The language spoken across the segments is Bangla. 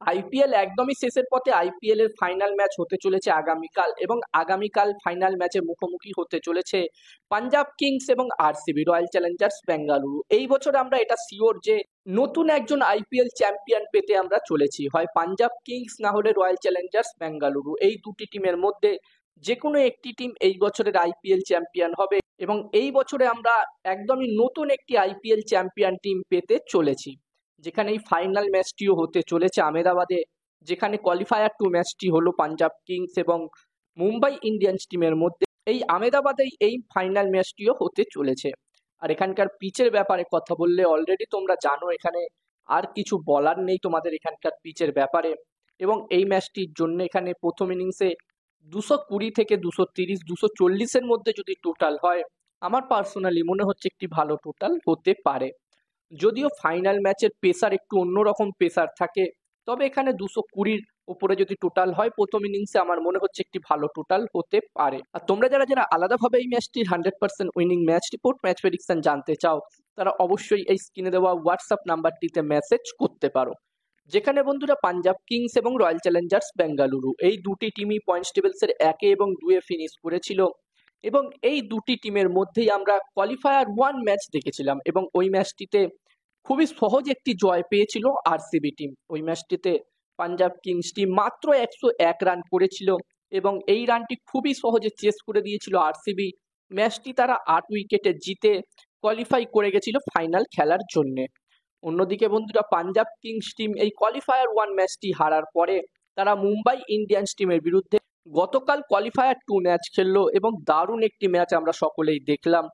আইপিএল একদমই শেষের পথে। আইপিএল এর ফাইনাল ম্যাচ হতে চলেছে আগামীকাল, এবং আগামীকাল ফাইনাল ম্যাচে মুখোমুখি হতে চলেছে পাঞ্জাব কিংস এবং আরসিবি, রয়্যাল চ্যালেঞ্জার্স বেঙ্গালুরু। এই বছর আমরা এটা শিওর যে নতুন একজন আইপিএল চ্যাম্পিয়ন পেতে আমরা চলেছি, হয় পাঞ্জাব কিংস না হলে রয়্যাল চ্যালেঞ্জার্স বেঙ্গালুরু। এই দুটি টিমের মধ্যে যে কোনো একটি টিম এই বছরের আইপিএল চ্যাম্পিয়ন হবে, এবং এই বছরে আমরা একদমই নতুন একটি আইপিএল চ্যাম্পিয়ন টিম পেতে চলেছি, যেখানে এই ফাইনাল ম্যাচটিও হতে চলেছে আহমেদাবাদে, যেখানে কোয়ালিফায়ার টু ম্যাচটি হলো পাঞ্জাব কিংস এবং মুম্বাই ইন্ডিয়ান্স টিমের মধ্যে। এই আহমেদাবাদেই এই ফাইনাল ম্যাচটিও হতে চলেছে। আর এখানকার পিচের ব্যাপারে কথা বললে অলরেডি তোমরা জানো, এখানে আর কিছু বলার নেই তোমাদের এখানকার পিচের ব্যাপারে। এবং এই ম্যাচটির জন্য এখানে প্রথম ইনিংসে 220 থেকে 230, 240-এর মধ্যে যদি টোটাল হয়, আমার পার্সোনালি মনে হচ্ছে একটি ভালো টোটাল হতে পারে। যদিও ফাইনাল ম্যাচের পেসার একটু অন্যরকম পেসার থাকে, তবে এখানে 220-র উপরে যদি টোটাল হয় প্রথম ইনিংসে, আমার মনে হচ্ছে একটি ভালো টোটাল হতে পারে। আর তোমরা যারা যারা আলাদাভাবে এই ম্যাচটির 100% winning match report, match prediction জানতে চাও, তারা অবশ্যই এই স্ক্রিনে দেওয়া হোয়াটসঅ্যাপ নাম্বারটিতে মেসেজ করতে পারো। যেখানে বন্ধুরা পাঞ্জাব কিংস এবং রয়্যাল চ্যালেঞ্জার্স বেঙ্গালুরু এই দুটি টিমই পয়েন্টস টেবিলসের 1 এবং 2-এ ফিনিশ করেছিল, এবং এই দুটি টিমের মধ্যেই আমরা কোয়ালিফায়ার 1 ম্যাচ দেখেছিলাম, এবং ওই ম্যাচটিতে খুবই সহজ একটি জয় পেয়েছিল আরসিবি টিম। ওই ম্যাচটিতে পাঞ্জাব কিংস টিম মাত্র 101 রান করেছিল, এবং এই রানটি খুবই সহজে চেস করে দিয়েছিল আরসিবি। ম্যাচটি তারা 8 উইকেটে জিতে কোয়ালিফাই করে গেছিল ফাইনাল খেলার জন্য। অন্যদিকে বন্ধুরা পাঞ্জাব কিংস টিম এই কোয়ালিফায়ার 1 ম্যাচটি হারার পরে তারা মুম্বাই ইন্ডিয়ান্স টিমের বিরুদ্ধে গতকাল কোয়ালিফায়ার 2 ম্যাচ খেললো, এবং দারুণ একটি ম্যাচ আমরা সকলেই দেখলাম।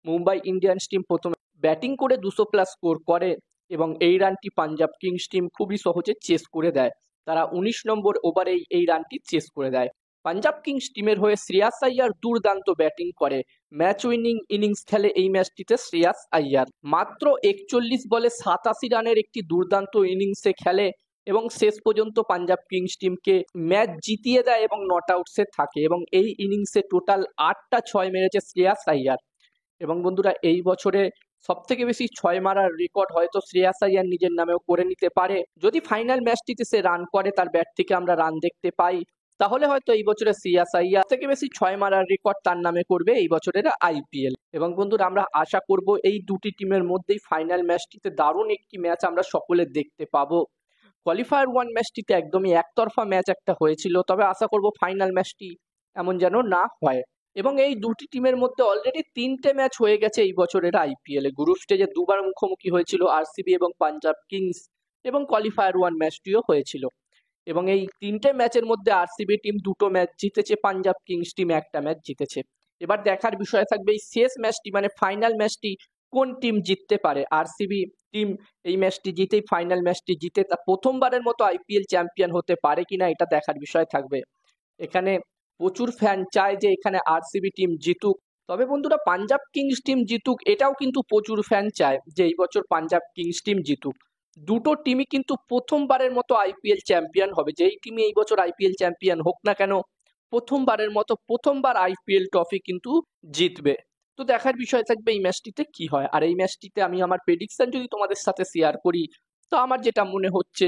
মুম্বাই ইন্ডিয়ান্স টিম প্রথমে ব্যাটিং করে 200+ স্কোর করে, এবং এই রানটি পাঞ্জাব কিংস টিম খুবই সহজে চেস করে দেয়। তারা 19 নম্বর ওভারেই এই রানটি চেস করে দেয়। পাঞ্জাব কিংস টিমের হয়ে শ্রেয়াস আইয়ার দুর্দান্ত ব্যাটিং করে, ম্যাচ উইনিং ইনিংস খেলে এই ম্যাচটিতে শ্রেয়াস আইয়ার। মাত্র 41 বলে 87 রানের একটি দুর্দান্ত ইনিংসে খেলে, এবং শেষ পর্যন্ত পাঞ্জাব কিংস টিমকে ম্যাচ জিতিয়ে দেয় এবং নট আউটসে থাকে, এবং এই ইনিংসে টোটাল 8টা 6 মেরেছে শ্রেয়াস আইয়ার। এবং বন্ধুরা এই বছরে সব থেকে বেশি 6 মারার রেকর্ড হয়তো শ্রেয়াস আইয়ার নিজের নামেও করে নিতে পারে। যদি ফাইনাল ম্যাচটিতে সে রান করে, তার ব্যাট থেকে আমরা রান দেখতে পাই, তাহলে হয়তো এই বছরে শ্রেয়াস আইয়ার থেকে বেশি 6 মারার রেকর্ড তার নামে করবে এই বছরের আইপিএল। এবং বন্ধুরা আমরা আশা করব এই দুটি টিমের মধ্যেই ফাইনাল ম্যাচটিতে দারুণ একটি ম্যাচ আমরা সকলে দেখতে পাবো। কোয়ালিফায়ার 1 ম্যাচটিতে একদমই একতরফা ম্যাচ একটা হয়েছিল, তবে আশা করব ফাইনাল ম্যাচটি এমন যেন না হয়। এবং এই দুটি টিমের মধ্যে অলরেডি 3টে ম্যাচ হয়ে গেছে এই বছরের আইপিএল এ। গ্রুপ স্টেজে দুবার মুখোমুখি হয়েছিল আরসিবি এবং পাঞ্জাব কিংস, এবং কোয়ালিফায়ার 1 ম্যাচটিও হয়েছিল। এবং এই 3টে ম্যাচের মধ্যে আরসিবি টিম 2টো ম্যাচ জিতেছে, পাঞ্জাব কিংস টিম 1টা ম্যাচ জিতেছে। এবার দেখার বিষয় থাকবে এই শেষ ম্যাচটি মানে ফাইনাল ম্যাচটি কোন টিম জিততে পারে। আরসিবি টিম এই ম্যাচটি জিতেই ফাইনাল ম্যাচটি জিতে তা প্রথমবারের মতো আইপিএল চ্যাম্পিয়ন হতে পারে কিনা, এটা দেখার বিষয় থাকবে। এখানে প্রচুর ফ্যান চায় যে এখানে আরসিবি টিম জিতুক, তবে বন্ধুরা পাঞ্জাব কিংস টিম জিতুক এটাও কিন্তু প্রচুর ফ্যান চায় যে এই বছর পাঞ্জাব কিংস টিম জিতুক। দুটো টিমই কিন্তু প্রথমবারের মতো আইপিএল চ্যাম্পিয়ন হবে। যেই টিমই এই বছর আইপিএল চ্যাম্পিয়ন হোক না কেন, প্রথমবারের মতো প্রথমবার আইপিএল ট্রফি কিন্তু জিতবে। তো দেখার বিষয় থাকবে এই ম্যাচটিতে কি হয়। আর এই ম্যাচটিতে আমি আমার প্রেডিকশন যদি তোমাদের সাথে শেয়ার করি, তো আমার যেটা মনে হচ্ছে,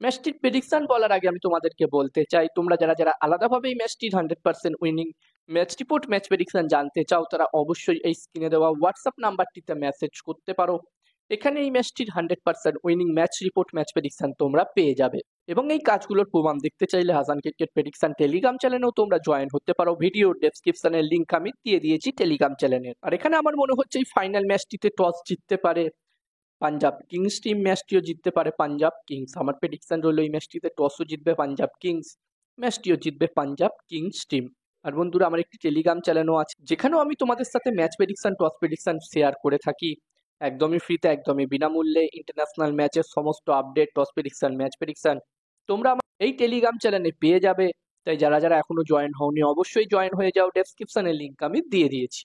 ম্যাচটির প্রেডিকশন বলার আগে আমি তোমাদেরকে বলতে চাই, তোমরা যারা যারা আলাদাভাবে এই ম্যাচটির 100% winning match report, match prediction জানতে চাও, তারা অবশ্যই এই স্ক্রিনে দেওয়া হোয়াটসঅ্যাপ নাম্বারটিতে মেসেজ করতে পারো। এখানে এই ম্যাচটির 100% winning match report, match prediction তোমরা পেয়ে যাবে। এবং এই কাজগুলোর প্রমাণ দেখতে চাইলে হাসান ক্রিকেট প্রেডিকশন টেলিগ্রাম চ্যানেলেও তোমরা জয়েন হতে পারো। ভিডিও ডেসক্রিপশনের লিঙ্ক আমি দিয়ে দিয়েছি টেলিগ্রাম চ্যানেলের। আর এখানে আমার মনে হচ্ছে এই ফাইনাল ম্যাচটিতে টস জিততে পারে পাঞ্জাব কিংস টিম, ম্যাচটিও জিততে পারে পাঞ্জাব কিংস। আমার প্রেডিকশন রইল এই ম্যাচটিতে টসও জিতবে পাঞ্জাব কিংস, ম্যাচটিও জিতবে পাঞ্জাব কিংস টিম। আর বন্ধুরা আমার একটি টেলিগ্রাম চ্যানেলও আছে, যেখানেও আমি তোমাদের সাথে match prediction, toss prediction share করে থাকি একদমই ফ্রিতে, একদমই বিনামূল্যে। ইন্টারন্যাশনাল ম্যাচের সমস্ত update, toss prediction, match prediction তোমরা আমার এই টেলিগ্রাম চ্যানেলে পেয়ে যাবে। তাই যারা যারা এখনো জয়েন হওনি অবশ্যই জয়েন হয়ে যাও, ডেসক্রিপশনের লিঙ্ক আমি দিয়ে দিয়েছি।